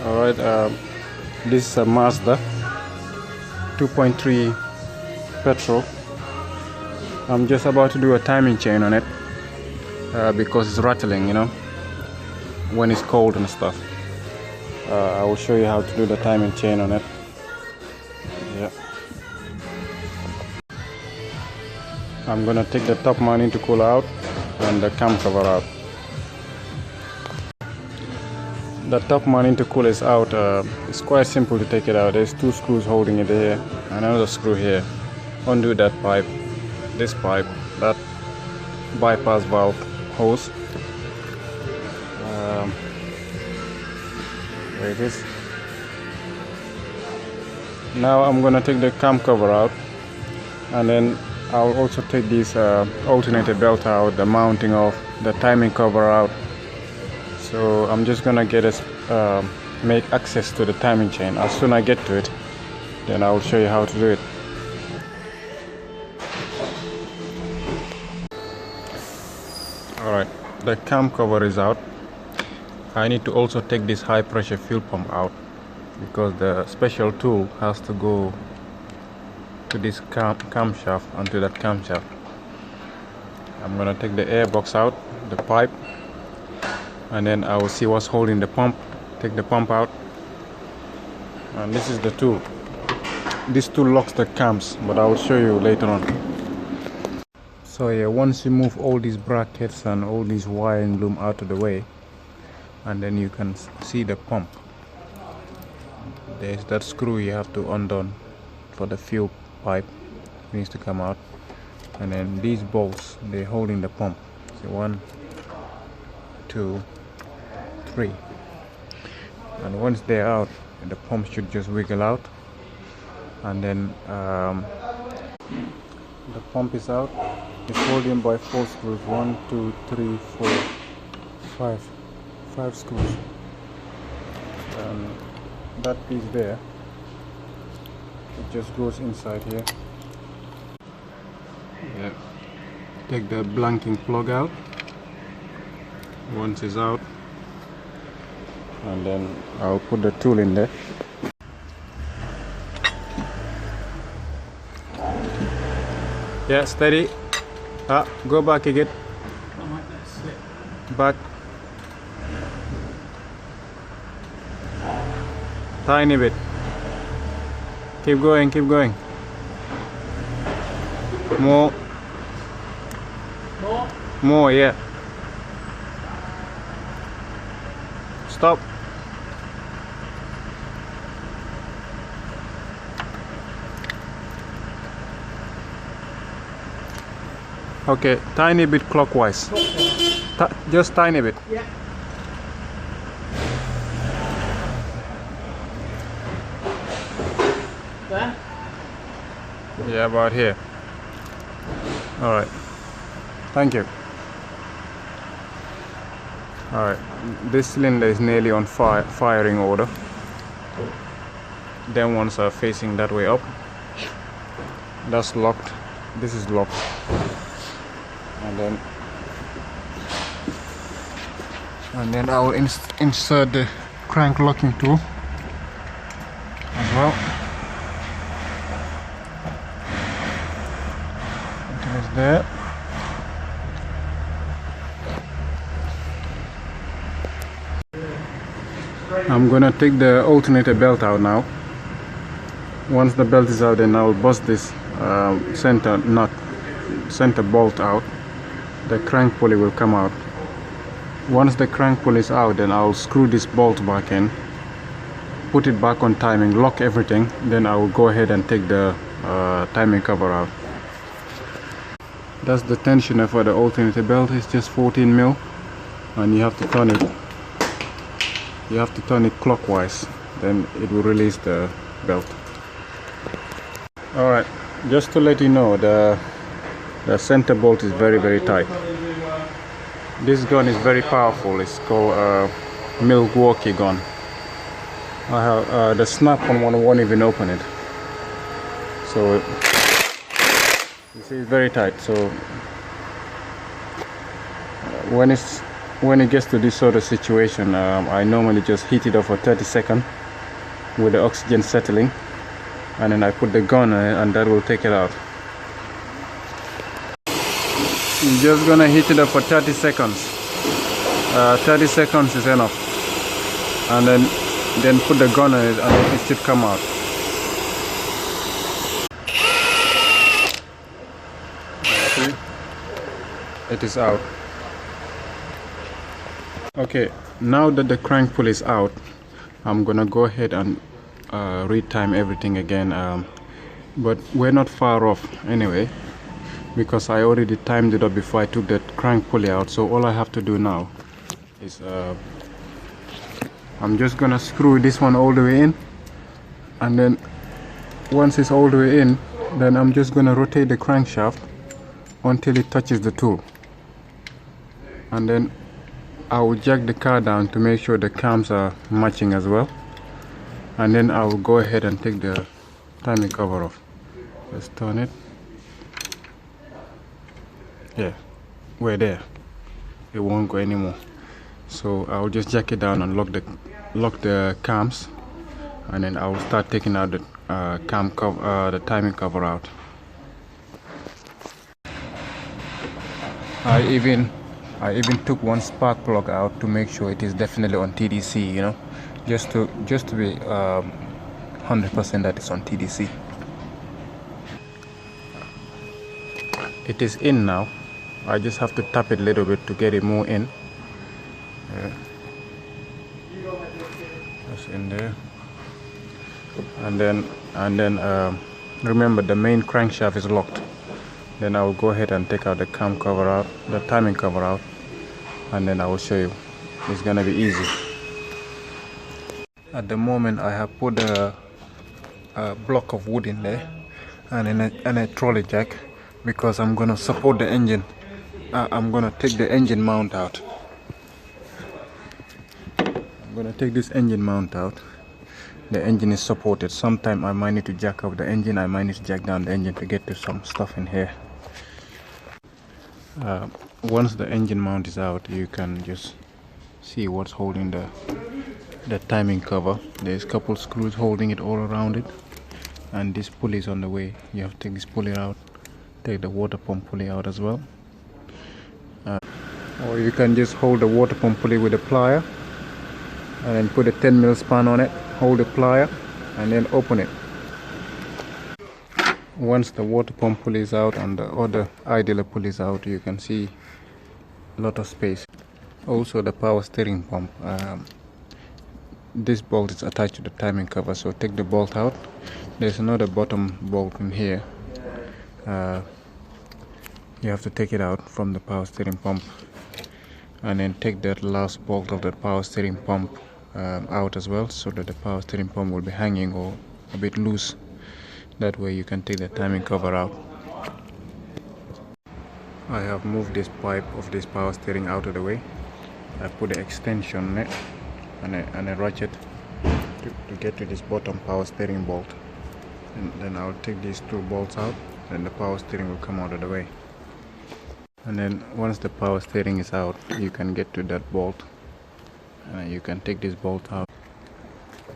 Alright, this is a Mazda 2.3 petrol. I'm just about to do a timing chain on it because it's rattling, you know, when it's cold and stuff. I will show you how to do the timing chain on it. Yeah. I'm gonna take the top mounting to cool out and the cam cover out. The top mounting to cool is out. It's quite simple to take it out. There's two screws holding it here, another screw here. Undo that pipe, this pipe, that bypass valve hose. There it is. Now I'm gonna take the cam cover out, and then I'll also take this alternator belt out, the mounting of the timing cover out. So I'm just gonna get us make access to the timing chain. As soon as I get to it, then I will show you how to do it. Alright, the cam cover is out. I need to also take this high pressure fuel pump out because the special tool has to go to this camshaft, onto that camshaft. I'm gonna take the air box out, the pipe, and then I will see what's holding the pump. Take the pump out, and this is the tool. This tool locks the cams, but I will show you later on. So yeah, once you move all these brackets and all these wiring loom out of the way, and then you can see the pump. There's that screw you have to undo for the fuel pipe. It needs to come out, and then these bolts, they're holding the pump. So 1, 2, 3, and once they're out, the pump should just wiggle out, and then the pump is out. It's holding by 4 screws. 1, 2, 3, 4, 5 screws. That piece there, it just goes inside here. Yeah. Take the blanking plug out. Once it's out, and then I'll put the tool in there. Yeah, steady. Go back again. Back. Tiny bit. Keep going, keep going. More. More, yeah. Stop. Okay, tiny bit clockwise. Just tiny bit. Yeah. There? Yeah, about here. Alright. Thank you. Alright, this cylinder is nearly on firing order. Them ones are facing that way up. That's locked. This is locked. And then I will insert the crank locking tool as well. It is there. I'm gonna take the alternator belt out now. Once the belt is out, then I'll bust this center bolt out. The crank pulley will come out. Once the crank pulley is out, then I'll screw this bolt back in, put it back on timing, lock everything, then I will go ahead and take the timing cover out. That's the tensioner for the alternator belt. It's just 14 mil, and you have to turn it. You have to turn it clockwise, then it will release the belt. Alright, just to let you know, the center bolt is very tight. This gun is very powerful. It's called Milwaukee gun. I have the snap on one won't even open it. So you see, it's very tight. So when it's when it gets to this sort of situation, I normally just heat it up for 30 seconds with the oxygen settling, and then I put the gun on it, and that will take it out. I'm just gonna heat it up for 30 seconds. 30 seconds is enough, and then put the gun on it, and then it should come out. See? It is out. Okay, now that the crank pulley is out, I'm gonna go ahead and retime everything again, but we're not far off anyway, because I already timed it up before I took that crank pulley out. So all I have to do now is I'm just gonna screw this one all the way in, and then once it's all the way in, then I'm just gonna rotate the crankshaft until it touches the tool, and then I will jack the car down to make sure the cams are matching as well, and then I will go ahead and take the timing cover off. Let's turn it. Yeah, we're there. It won't go anymore. So I will just jack it down and lock the cams, and then I will start taking out the cam cover, the timing cover out. I even took one spark plug out to make sure it is definitely on TDC, you know, just to be 100% that it's on TDC. It is in now. I just have to tap it a little bit to get it more in. That's in there. And then remember, the main crankshaft is locked. Then I will go ahead and take out the cam cover out, the timing cover out, and then I will show you. It's gonna be easy. At the moment, I have put a block of wood in there and a trolley jack, because I'm gonna support the engine. I'm gonna take the engine mount out. I'm gonna take this engine mount out. The engine is supported. Sometime I might need to jack up the engine. I might need to jack down the engine to get to some stuff in here. Once the engine mount is out, you can just see what's holding the timing cover. There's a couple screws holding it all around it, and this pulley is on the way. You have to take this pulley out, take the water pump pulley out as well, or you can just hold the water pump pulley with a plier and then put a 10mm span on it, hold the plier, and then open it. Once the water pump pulley is out and the other idler pulley is out, you can see a lot of space. Also the power steering pump, this bolt is attached to the timing cover, so take the bolt out. There's another bottom bolt in here. You have to take it out from the power steering pump, and then take that last bolt of the power steering pump out as well, so that the power steering pump will be hanging or a bit loose. That way you can take the timing cover out. I have moved this pipe of this power steering out of the way. I put the extension on it and a ratchet to get to this bottom power steering bolt, and then I'll take these two bolts out, and the power steering will come out of the way. And then once the power steering is out, you can get to that bolt, and you can take this bolt out.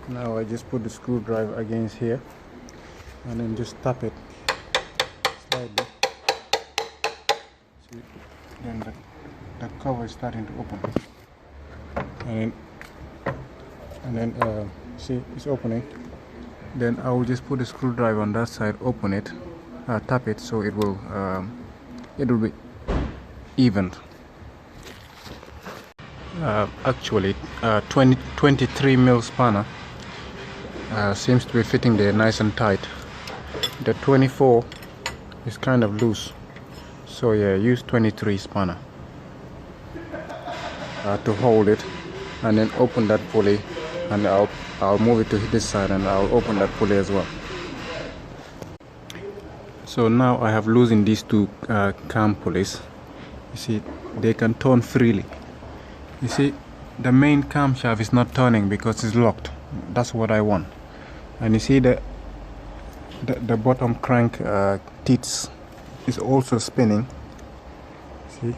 Now I just put the screwdriver against here, and then just tap it slightly. See, then the cover is starting to open, and then see, it's opening. Then I will just put the screwdriver on that side, open it, tap it, so it will be even. Actually 23mm spanner seems to be fitting there nice and tight. The 24 is kind of loose, so yeah, use 23 spanner to hold it, and then open that pulley, and I'll move it to this side, and I'll open that pulley as well. So now I have loosened these two cam pulleys. You see, they can turn freely. You see, the main camshaft is not turning because it's locked. That's what I want. And you see the bottom crank teeth is also spinning. See,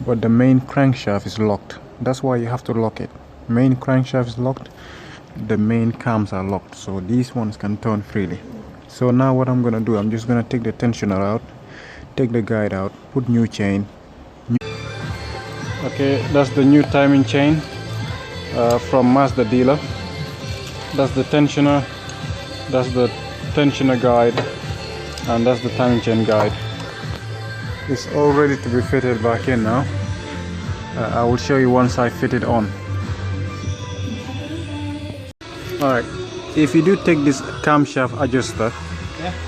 but the main crankshaft is locked. That's why you have to lock it. Main crankshaft is locked, the main cams are locked, so these ones can turn freely. So now what I'm gonna do, I'm just gonna take the tensioner out, take the guide out, put new chain. Okay, that's the new timing chain from Mazda dealer. That's the tensioner, that's the tensioner guide, and that's the timing chain guide. It's all ready to be fitted back in now. I will show you once I fit it on. Alright, if you do take this camshaft adjuster,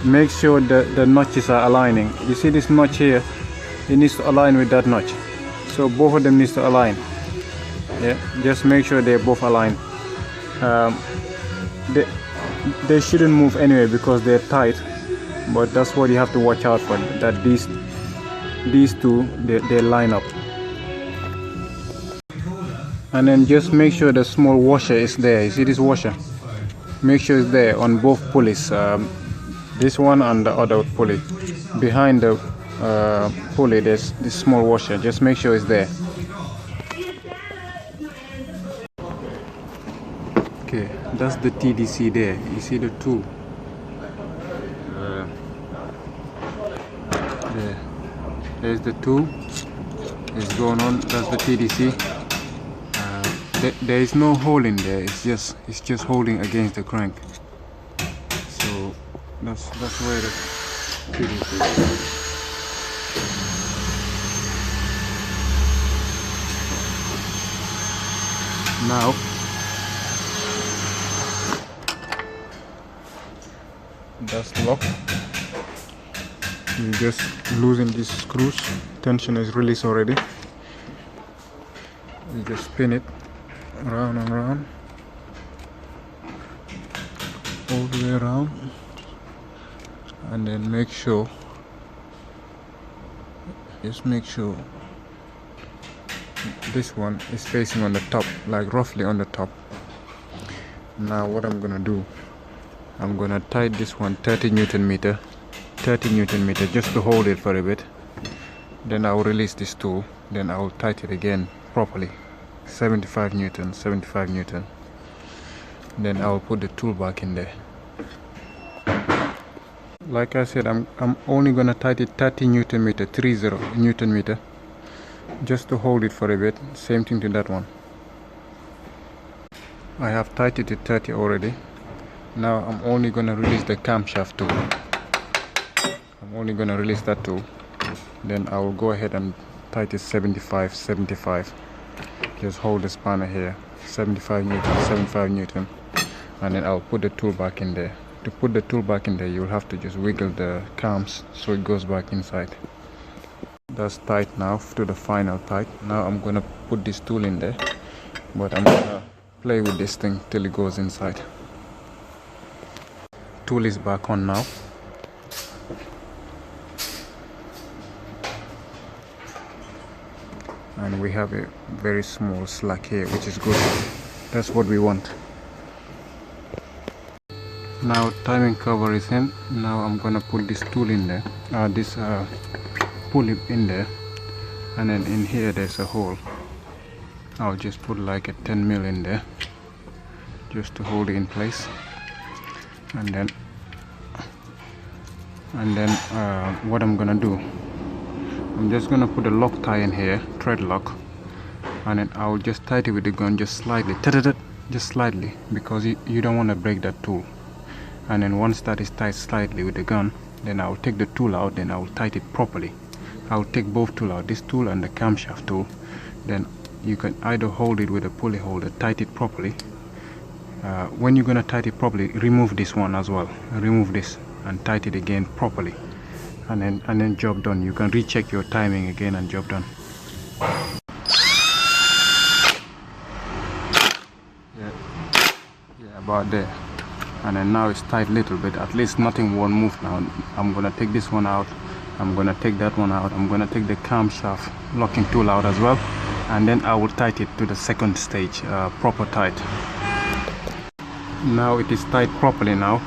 make sure that the notches are aligning. You see this notch here, it needs to align with that notch. So both of them needs to align. Yeah, just make sure they're both aligned. They shouldn't move anyway because they're tight, but that's what you have to watch out for, that these two they line up. And then just make sure the small washer is there. You see this washer? Make sure it's there on both pulleys. This one and the other pulley. Behind the pulley there's this small washer. Just make sure it's there. Okay, that's the TDC there. You see the tool? There's the tool. It's going on. That's the TDC. There is no hole in there. It's just holding against the crank. So that's where the TDC is. Now that's locked. You just loosen these screws. Tension is released already. You just spin it around and around, all the way around, and then make sure, just make sure this one is facing on the top, like roughly on the top. Now what I'm gonna do, I'm gonna tie this one 30 Newton meter just to hold it for a bit. Then I'll release this tool, then I'll tighten it again properly, 75 Newton. Then I'll put the tool back in there. Like I said, I'm only gonna tighten it 30 Newton meter, 30 Newton meter, just to hold it for a bit. Same thing to that one. I have tightened it 30 already. Now I'm only gonna release the camshaft tool. I'm only gonna release that tool. Then I will go ahead and tighten 75. Just hold the spanner here, 75 Newton, and then I'll put the tool back in there. To put the tool back in there, you'll have to just wiggle the cams so it goes back inside. That's tight now to the final tight. Now I'm gonna put this tool in there, but I'm gonna play with this thing till it goes inside. Tool is back on now. And we have a very small slack here, which is good. That's what we want. Now timing cover is in. Now I'm gonna put this tool in there, this pulley in there, and then in here there's a hole. I'll just put like a 10 mil in there just to hold it in place, and then what I'm gonna do, I'm just gonna put a lock tie in here, thread lock, and then I'll just tighten it with the gun just slightly, just slightly, because you don't want to break that tool. And then once that is tight slightly with the gun, then I'll take the tool out, then I'll tighten it properly. I'll take both tools out, this tool and the camshaft tool. Then you can either hold it with a pulley holder, tighten it properly. When you're gonna tighten it properly, remove this one as well. Remove this and tighten it again properly. And then job done. You can recheck your timing again and job done. Yeah, about there. And then now it's tight a little bit. At least nothing won't move now. I'm gonna take this one out. I'm gonna take that one out. I'm gonna take the camshaft locking tool out as well. And then I will tighten it to the second stage, proper tight. Now it is tight properly now.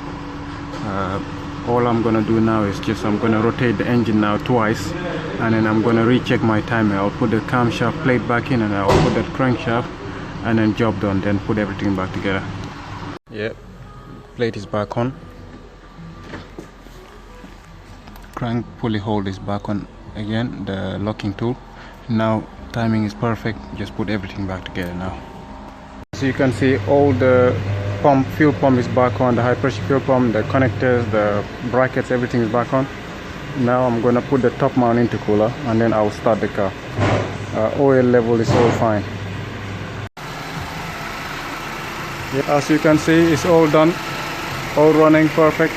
All I'm gonna do now is I'm gonna rotate the engine now twice, and then I'm gonna recheck my timer. I'll put the camshaft plate back in, and I'll put that crankshaft, and then job done. Then put everything back together. Yep, plate is back on. Crank pulley hold is back on again, the locking tool. Now timing is perfect, just put everything back together now. So you can see all the fuel pump is back on, the high pressure fuel pump, the connectors, the brackets, everything is back on. Now I'm gonna put the top mount intercooler, and then I'll start the car. Oil level is all fine. Yeah, as you can see, it's all done, all running perfect.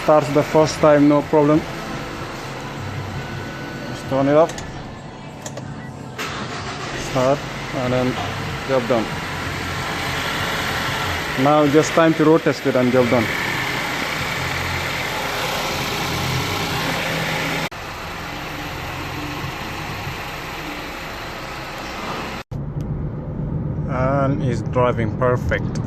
Starts the first time, no problem. Just turn it up, start, and then job done. Now just time to road test it and job done. And it's driving perfect.